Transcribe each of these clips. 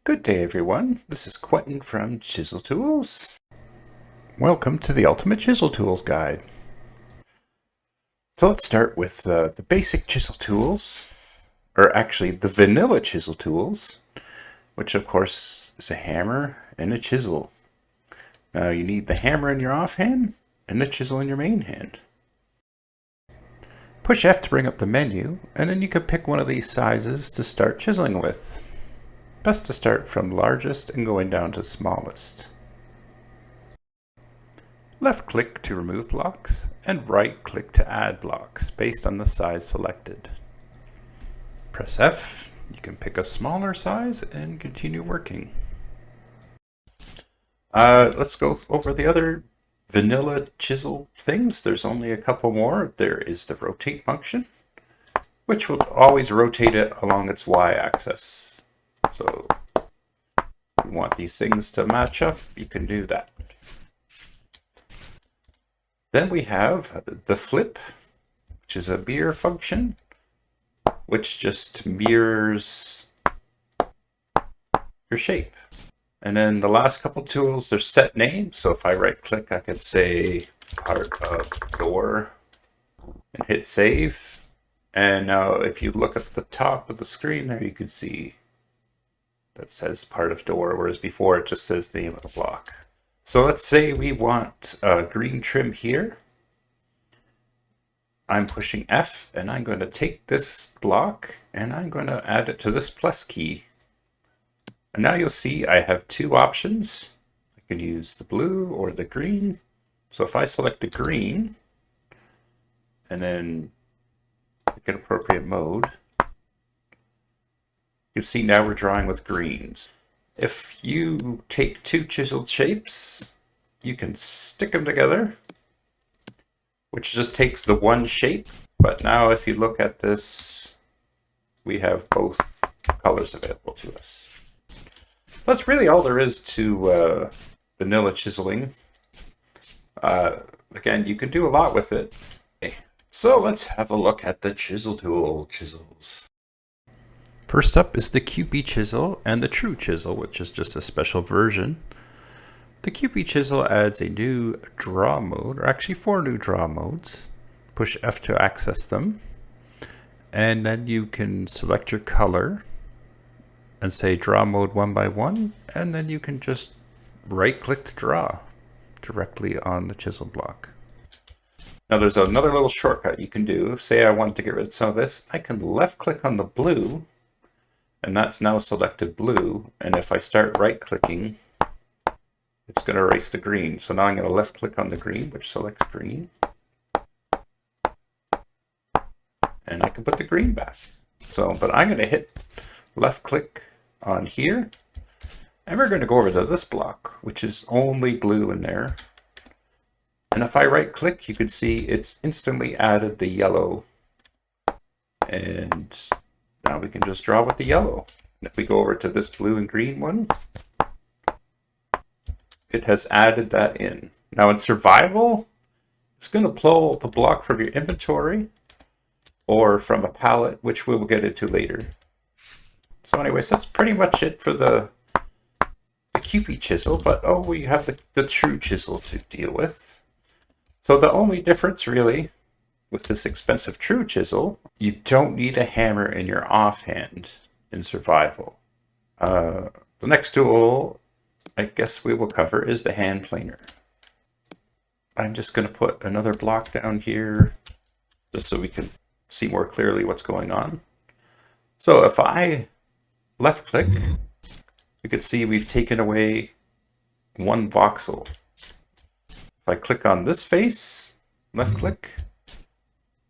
Good day, everyone. This is Quentin from Chisel Tools. Welcome to the Ultimate Chisel Tools Guide. So let's start with the basic chisel tools, or actually the vanilla chisel tools, which of course is a hammer and a chisel. You need the hammer in your offhand and the chisel in your main hand. Push F to bring up the menu, and then you can pick one of these sizes to start chiseling with. Best to start from largest and going down to smallest. Left click to remove blocks and right click to add blocks based on the size selected. Press F, you can pick a smaller size and continue working. Let's go over the other vanilla chisel things. There's only a couple more. There is the rotate function, which will always rotate it along its y-axis. So if you want these things to match up, you can do that. Then we have the flip, which is a mirror function, which just mirrors your shape. And then the last couple tools are set names. So if I right click, I could say part of door and hit save. And now if you look at the top of the screen there, you can see that says part of door, whereas before it just says the name of the block. So let's say we want green trim here. I'm pushing F and I'm going to take this block and I'm going to add it to this plus key. And now you'll see I have two options. I can use the blue or the green. So if I select the green and then pick an appropriate mode, you can see now we're drawing with greens. If you take two chiseled shapes, you can stick them together, which just takes the one shape. But now if you look at this, we have both colors available to us. That's really all there is to vanilla chiseling. Again, you can do a lot with it. So let's have a look at the chisel tool chisels. First up is the QP chisel and the true chisel, which is just a special version. The QP chisel adds a new draw mode, or actually 4 new draw modes. Push F to access them. And then you can select your color and say draw mode 1 by 1, and then you can just right click to draw directly on the chisel block. Now there's another little shortcut you can do. Say I wanted to get rid of some of this, I can left click on the blue, and that's now selected blue, and if I start right clicking, it's going to erase the green. So now I'm going to left click on the green, which selects green, and I can put the green back. But I'm going to hit left click on here, and we're going to go over to this block, which is only blue in there. And if I right click, you can see it's instantly added the yellow, and now we can just draw with the yellow. And if we go over to this blue and green one, it has added that in. Now in survival, it's going to pull the block from your inventory or from a palette, which we will get into later. So anyways, that's pretty much it for the QP chisel, but we have the true chisel to deal with. So the only difference really with this expensive true chisel, you don't need a hammer in your offhand in survival. The next tool I guess we will cover is the hand planer. I'm just going to put another block down here just so we can see more clearly what's going on. So if I left click, you can see we've taken away one voxel. If I click on this face, left click,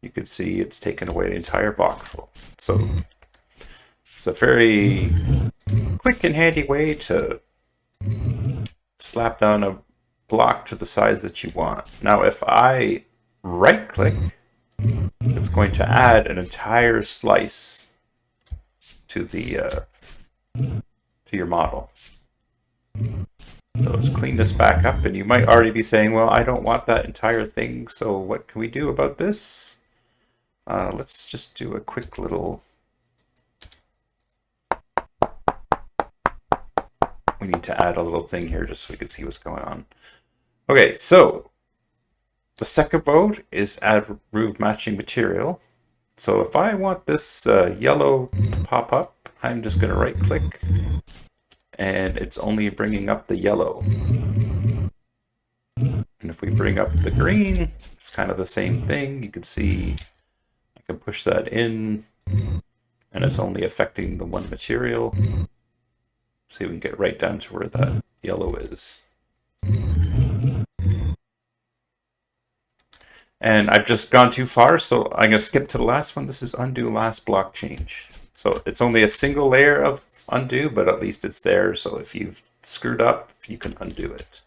you can see it's taken away the entire voxel. So it's a very quick and handy way to slap down a block to the size that you want. Now if I right click, it's going to add an entire slice to the to your model. So let's clean this back up, and you might already be saying, well, I don't want that entire thing, so what can we do about this? Let's just do a quick little we need to add a little thing here just so we can see what's going on. Okay, so the second mode is add roof matching material. So if I want this yellow to pop up, I'm just going to right click and it's only bringing up the yellow. And if we bring up the green, it's kind of the same thing. You can see I can push that in and it's only affecting the one material. See if we can get right down to where that yellow is. And I've just gone too far, so I'm going to skip to the last one. This is undo last block change. So it's only a single layer of undo, but at least it's there. So if you've screwed up, you can undo it.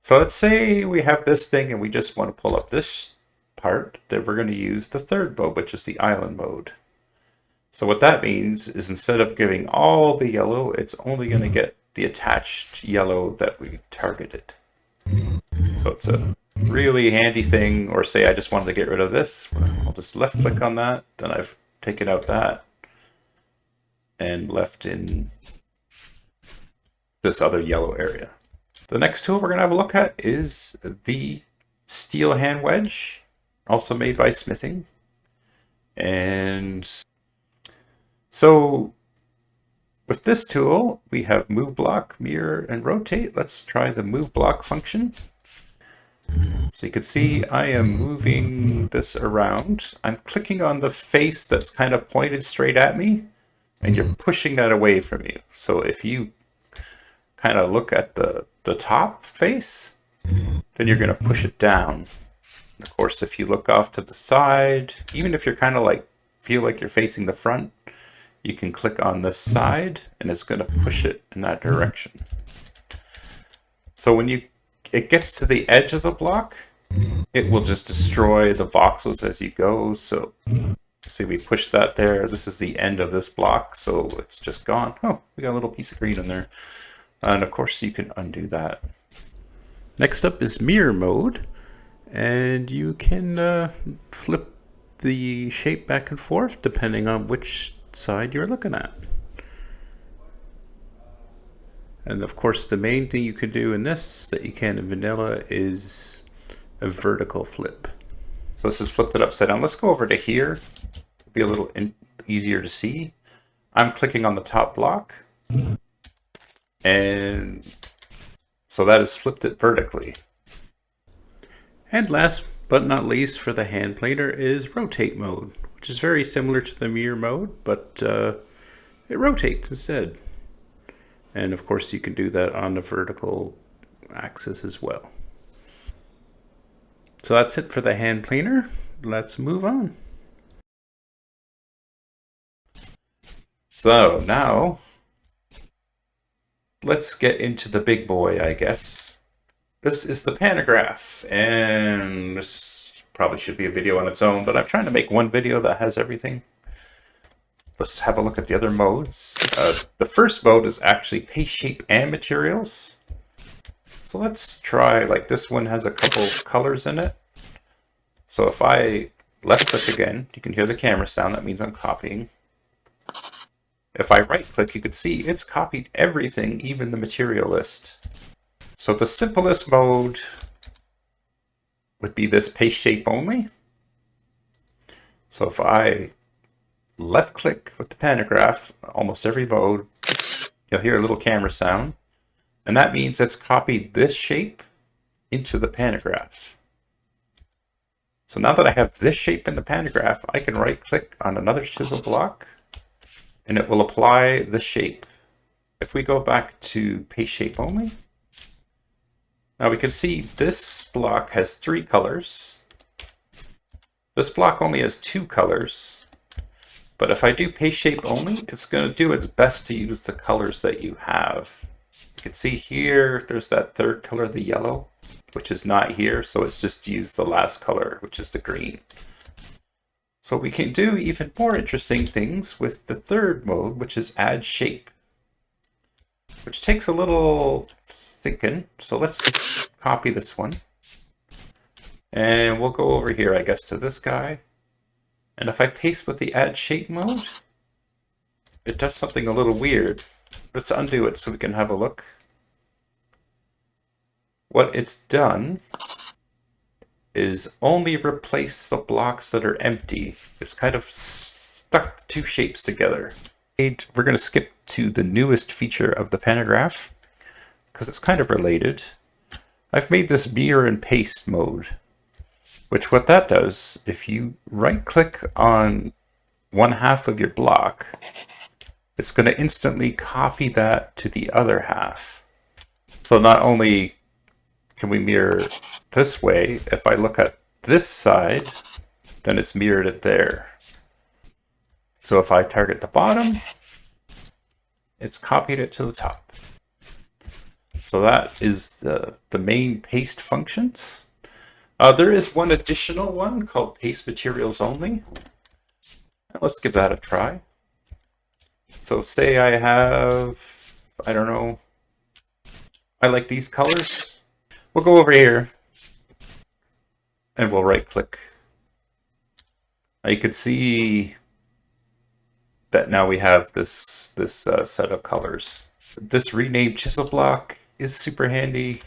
So let's say we have this thing and we just want to pull up this part, then we're going to use the third mode, which is the island mode. So what that means is instead of giving all the yellow, it's only going to get the attached yellow that we've targeted. So it's a really handy thing. Or say I just wanted to get rid of this, I'll just left click on that, then I've taken out that and left in this other yellow area. The next tool we're going to have a look at is the steel hand wedge, also made by smithing. And so with this tool, we have move block, mirror, and rotate. Let's try the move block function. So you can see I am moving this around. I'm clicking on the face that's kind of pointed straight at me, and you're pushing that away from you. So if you kind of look at the top face, then you're going to push it down. And of course, if you look off to the side, even if you're kind of like feel like you're facing the front, you can click on the side and it's going to push it in that direction. So when it gets to the edge of the block, it will just destroy the voxels as you go. So see, we push that there. This is the end of this block, so it's just gone. Oh, we got a little piece of green in there. And of course you can undo that. Next up is mirror mode, and you can flip the shape back and forth depending on which side you're looking at. And of course the main thing you can do in this that you can in vanilla is a vertical flip. So this is flipped it upside down. Let's go over to here. It'll be a little easier to see. I'm clicking on the top block, and so that has flipped it vertically. And last but not least for the hand planer is rotate mode, which is very similar to the mirror mode, but it rotates instead. And of course you can do that on the vertical axis as well. So that's it for the hand planer. Let's move on. So now let's get into the big boy, I guess. This is the Pantograph, and this probably should be a video on its own, but I'm trying to make one video that has everything. Let's have a look at the other modes. The first mode is actually paste shape and materials. So let's try, like this one has a couple colors in it. So if I left click again, you can hear the camera sound. That means I'm copying. If I right click, you can see it's copied everything, even the material list. So the simplest mode would be this paste shape only. So if I left click with the Pantograph, almost every mode, you'll hear a little camera sound. And that means it's copied this shape into the Pantograph. So now that I have this shape in the Pantograph, I can right click on another chisel block and it will apply the shape. If we go back to paste shape only, now we can see this block has 3 colors. This block only has 2 colors. But if I do paste shape only, it's going to do its best to use the colors that you have. You can see here, there's that third color, the yellow, which is not here. So it's just used the last color, which is the green. So we can do even more interesting things with the third mode, which is add shape, which takes a little thinking. So let's copy this one. And we'll go over here, I guess, to this guy. And if I paste with the add shape mode, it does something a little weird. Let's undo it so we can have a look. What it's done is only replace the blocks that are empty. It's kind of stuck the two shapes together. We're going to skip to the newest feature of the Pantograph because it's kind of related. I've made this mirror and paste mode, which what that does, if you right click on one half of your block, it's going to instantly copy that to the other half. So not only can we mirror this way, if I look at this side, then it's mirrored it there. So if I target the bottom, it's copied it to the top. So that is the main paste functions. There is one additional one called paste materials only. Let's give that a try. So say I have, I don't know, I like these colors. We'll go over here and we'll right click. Now you can see that now we have this set of colors. This renamed chisel block is super handy.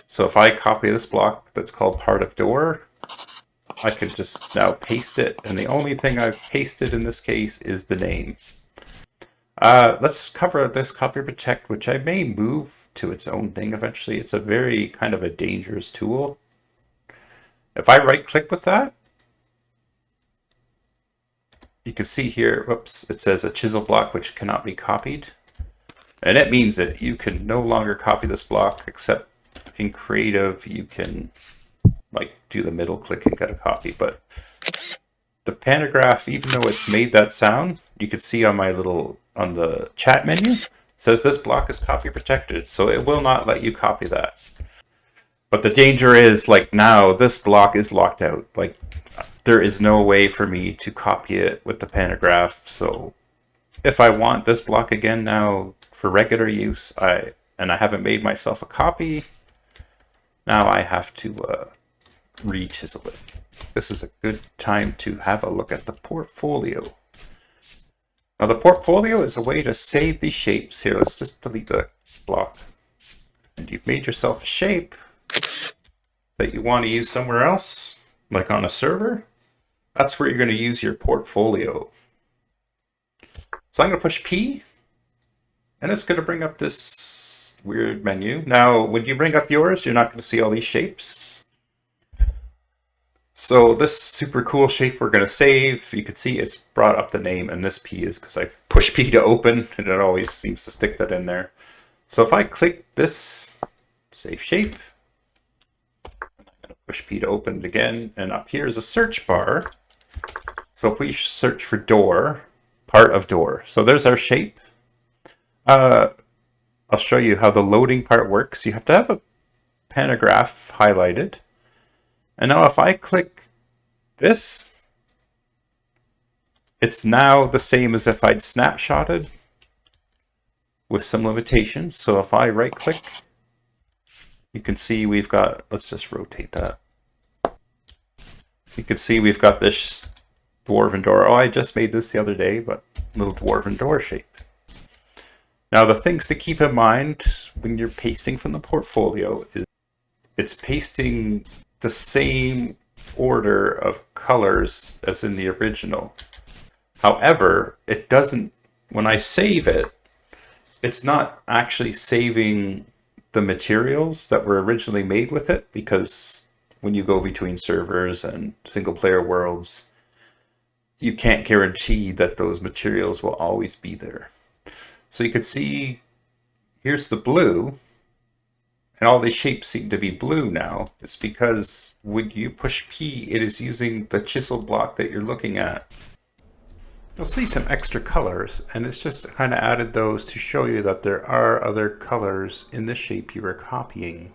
So if I copy this block that's called part of door, I can just now paste it, and the only thing I've pasted in this case is the name. Let's cover this copy protect, which I may move to its own thing eventually. It's a very kind of a dangerous tool. If I right click with that, you can see here, whoops, it says a chisel block which cannot be copied. And it means that you can no longer copy this block, except in Creative you can like do the middle click and get a copy. But the Pantograph, even though it's made that sound, you can see on my little, on the chat menu, says this block is copy protected, so it will not let you copy that. But the danger is, like, now this block is locked out. Like, there is no way for me to copy it with the Pantograph. So if I want this block again now for regular use, and I haven't made myself a copy, now I have to re-chisel it. This is a good time to have a look at the portfolio. Now the portfolio is a way to save these shapes. Here, let's just delete the block. And you've made yourself a shape that you want to use somewhere else, like on a server. That's where you're going to use your portfolio. So I'm going to push P, and it's going to bring up this weird menu. Now, when you bring up yours, you're not going to see all these shapes. So this super cool shape we're going to save, you can see it's brought up the name, and this P is because I push P to open, and it always seems to stick that in there. So if I click this, save shape, I'm going to push P to open it again, and up here is a search bar. So if we search for door, part of door, so there's our shape. I'll show you how the loading part works. You have to have a Pantograph highlighted. And now if I click this, it's now the same as if I'd snapshotted with some limitations. So if I right click, you can see we've got, let's just rotate that. You can see we've got this dwarven door. Oh, I just made this the other day, but little dwarven door shape. Now the things to keep in mind when you're pasting from the portfolio is it's pasting the same order of colors as in the original. However, it doesn't, when I save it, it's not actually saving the materials that were originally made with it, because when you go between servers and single player worlds, you can't guarantee that those materials will always be there. So you can see, here's the blue, and all these shapes seem to be blue now. It's because when you push P, it is using the chisel block that you're looking at. You'll see some extra colors, and it's just kind of added those to show you that there are other colors in the shape you are copying.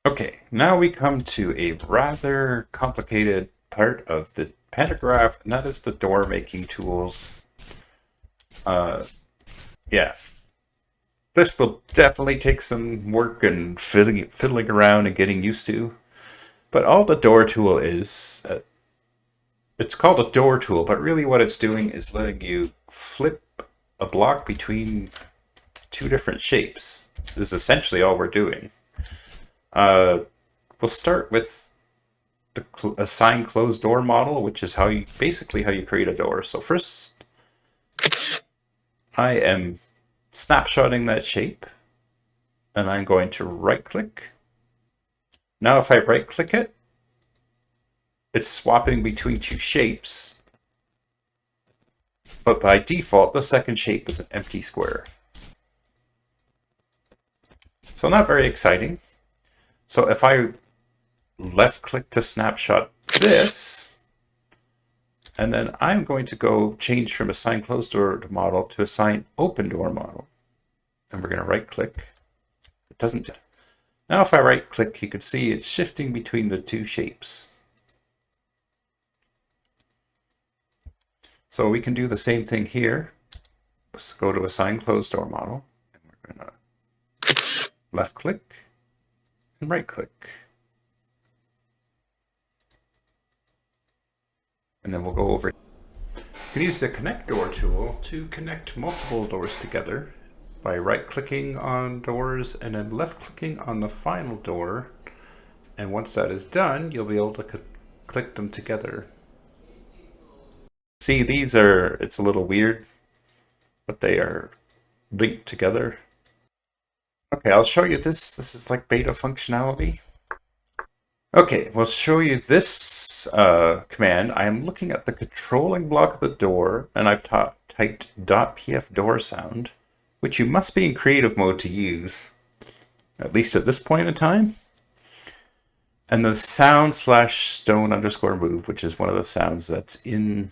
Okay, now we come to a rather complicated part of the Pantograph, and that is the door making tools. Yeah. This will definitely take some work and fiddling around and getting used to. But all the door tool is, it's called a door tool, but really what it's doing is letting you flip a block between two different shapes. This is essentially all we're doing. We'll start with the assign closed door model, which is basically how you create a door. So first, I am snapshotting that shape, and I'm going to right click. Now if I right click it, it's swapping between two shapes, but by default the second shape is an empty square. So not very exciting. So if I left click to snapshot this, and then I'm going to go change from assign closed door model to assign open door model. And we're going to right click. It doesn't. Now if I right click, you can see it's shifting between the two shapes. So we can do the same thing here. Let's go to assign closed door model. And we're going to left click and right click. And then we'll go over. You can use the connect door tool to connect multiple doors together by right clicking on doors and then left clicking on the final door. And once that is done, you'll be able to click them together. See, it's a little weird, but they are linked together. Okay, I'll show you this. This is like beta functionality. Okay, we'll show you this command. I am looking at the controlling block of the door, and I've typed .pf door sound, which you must be in creative mode to use, at least at this point in time. And the sound /stone _ move, which is one of the sounds that's in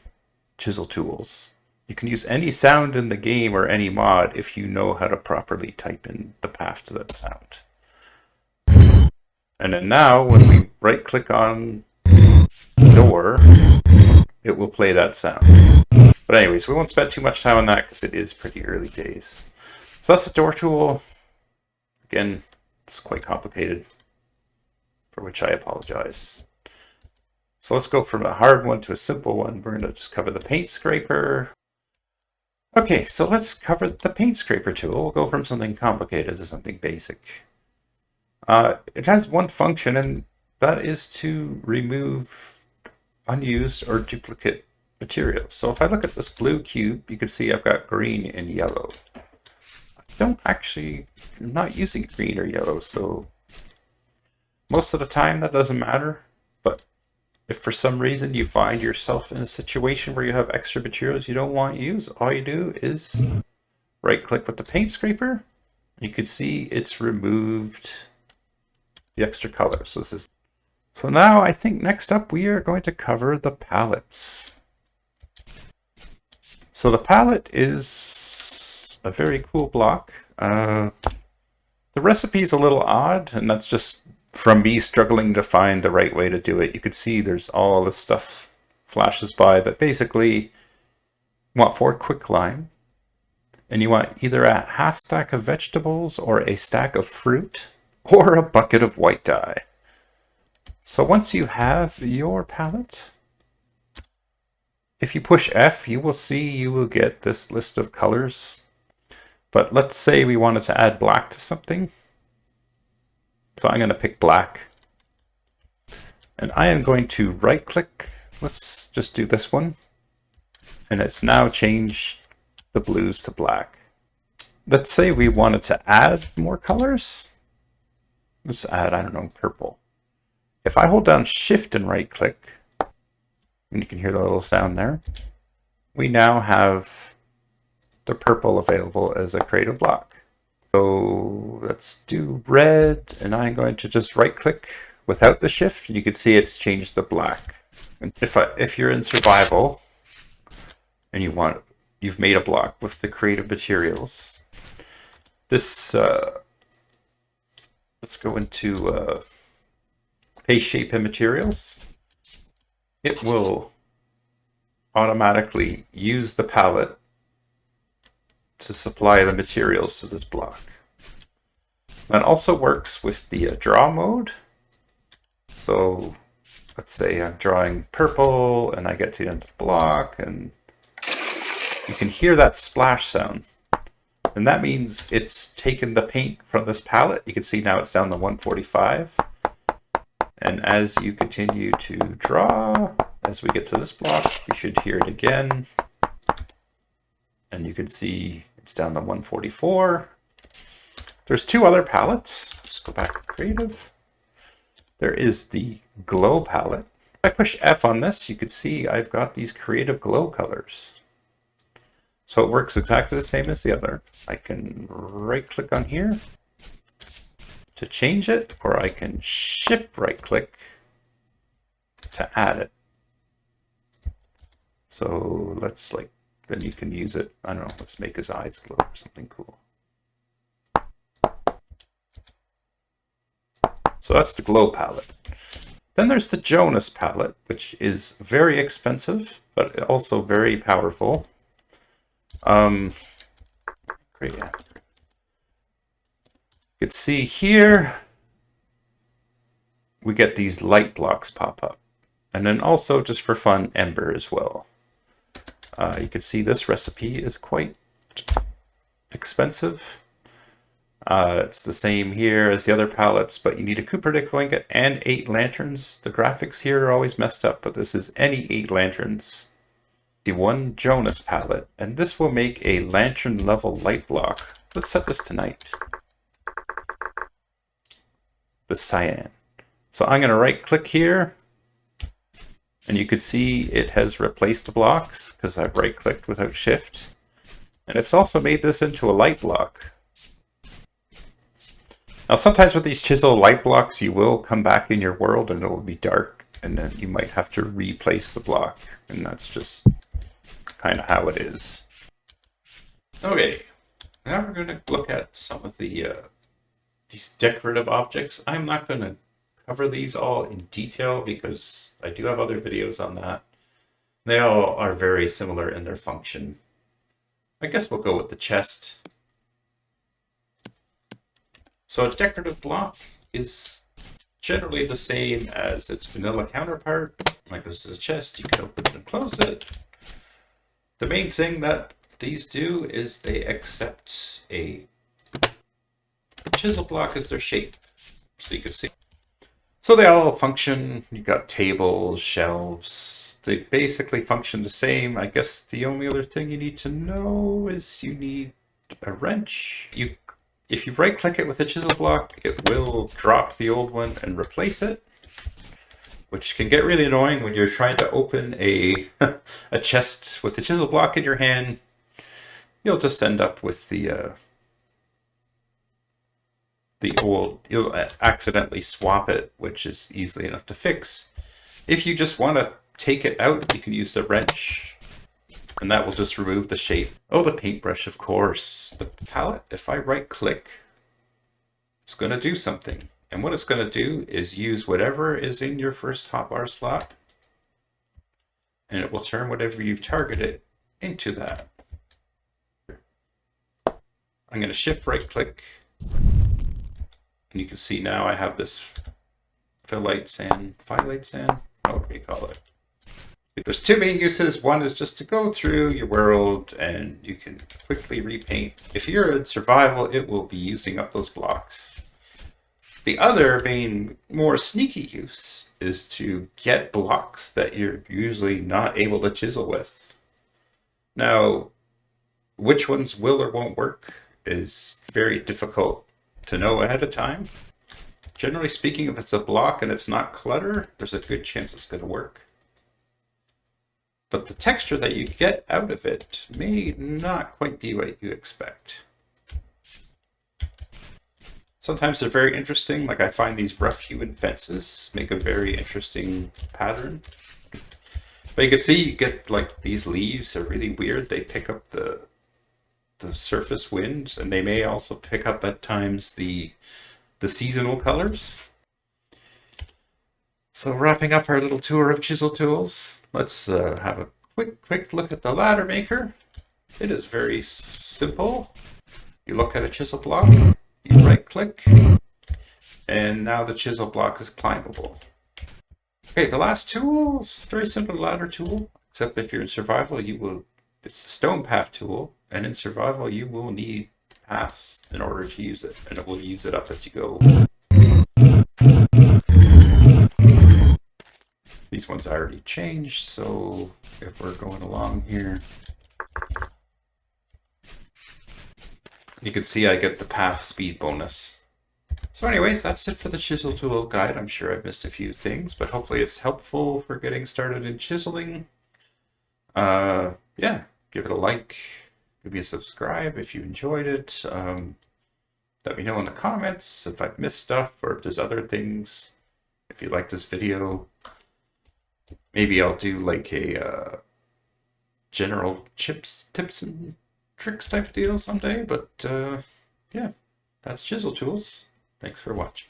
Chisel Tools. You can use any sound in the game or any mod if you know how to properly type in the path to that sound. And then now, when we right click on door, it will play that sound. But anyways, we won't spend too much time on that because it is pretty early days. So that's the door tool. Again, it's quite complicated, for which I apologize. So let's go from a hard one to a simple one. We're going to just cover the paint scraper. Okay, so let's cover the paint scraper tool. We'll go from something complicated to something basic. It has one function, and that is to remove unused or duplicate materials. So if I look at this blue cube, you can see I've got green and yellow. I'm not using green or yellow, so most of the time that doesn't matter. But if for some reason you find yourself in a situation where you have extra materials you don't want to use, all you do is right click with the paint scraper. You can see it's removed the extra color. So now I think next up we are going to cover the palettes. So the palette is a very cool block. The recipe is a little odd, and that's just from me struggling to find the right way to do it. You can see there's all this stuff flashes by, but basically you want 4 quicklime, and you want either a half stack of vegetables or a stack of fruit or a bucket of white dye. So once you have your palette, if you push F, you will get this list of colors. But let's say we wanted to add black to something. So I'm going to pick black. And I am going to right click. Let's just do this one. And it's now changed the blues to black. Let's say we wanted to add more colors. Let's add, I don't know, purple. If I hold down Shift and right click, and you can hear the little sound there, we now have the purple available as a creative block. So let's do red, and I'm going to just right click without the shift, and you can see it's changed the black. And if you're in survival and you've made a block with the creative materials, this let's go into face shape and materials. It will automatically use the palette to supply the materials to this block. That also works with the draw mode. So let's say I'm drawing purple and I get to the end of the block, and you can hear that splash sound. And that means it's taken the paint from this palette. You can see now it's down to 145. And as you continue to draw, as we get to this block, you should hear it again. And you can see it's down to 144. There's two other palettes. Let's go back to Creative. There is the Glow palette. If I push F on this, you can see I've got these Creative Glow colors. So it works exactly the same as the other. I can right click on here to change it, or I can shift right click to add it. So let's then you can use it. I don't know, let's make his eyes glow or something cool. So that's the Glow palette. Then there's the Jonas palette, which is very expensive, but also very powerful. Great. You can see here, we get these light blocks pop up. And then also, just for fun, Ember as well. You can see this recipe is quite expensive. It's the same here as the other palettes, but you need a Cupric ingot and 8 lanterns. The graphics here are always messed up, but this is any 8 lanterns. The one Jonas palette, and this will make a lantern level light block. Let's set this to night. The cyan. So I'm going to right click here, and you can see it has replaced the blocks because I've right clicked without shift. And it's also made this into a light block. Now sometimes with these chisel light blocks, you will come back in your world and it will be dark, and then you might have to replace the block, and that's just kind of how it is. Okay, now we're going to look at some of the these decorative objects. I'm not going to cover these all in detail because I do have other videos on that. They all are very similar in their function. I guess we'll go with the chest. So a decorative block is generally the same as its vanilla counterpart. Like this is a chest, you can open it and close it. The main thing that these do is they accept a chisel block as their shape. So you can see. So they all function. You got tables, shelves. They basically function the same. I guess the only other thing you need to know is you need a wrench. If you right click it with a chisel block, it will drop the old one and replace it, which can get really annoying when you're trying to open a chest with a chisel block in your hand. You'll just end up with you'll accidentally swap it, which is easily enough to fix. If you just want to take it out, you can use the wrench, and that will just remove the shape. Oh, the paintbrush, of course. The palette, if I right click, it's going to do something. And what it's going to do is use whatever is in your first hotbar slot, and it will turn whatever you've targeted into that. I'm going to shift right click, and you can see now I have this phyllite sand, what do you call it? There's two main uses. One is just to go through your world and you can quickly repaint. If you're in survival, it will be using up those blocks. The other main, more sneaky use is to get blocks that you're usually not able to chisel with. Now, which ones will or won't work is very difficult to know ahead of time. Generally speaking, if it's a block and it's not clutter, there's a good chance it's going to work. But the texture that you get out of it may not quite be what you expect. Sometimes they're very interesting, like I find these rough hewn fences make a very interesting pattern. But you can see you get like these leaves are really weird. They pick up the surface winds, and they may also pick up at times the seasonal colors. So wrapping up our little tour of Chisel Tools, let's have a quick look at the ladder maker. It is very simple. You look at a chisel block, you right click, and now the chisel block is climbable. Okay, the last tool is a very simple ladder tool, except if you're in survival, you will It's the stone path tool, and in survival you will need paths in order to use it, and it will use it up as you go. These ones I already changed, so if we're going along here, you can see I get the path speed bonus. So anyways, that's it for the Chisel Tool guide. I'm sure I've missed a few things, but hopefully it's helpful for getting started in chiseling. Yeah, give it a like, give me a subscribe if you enjoyed it. Let me know in the comments if I've missed stuff or if there's other things. If you like this video, maybe I'll do like a general tips and tricks type deal someday. But yeah, that's Chisel Tools. Thanks for watching.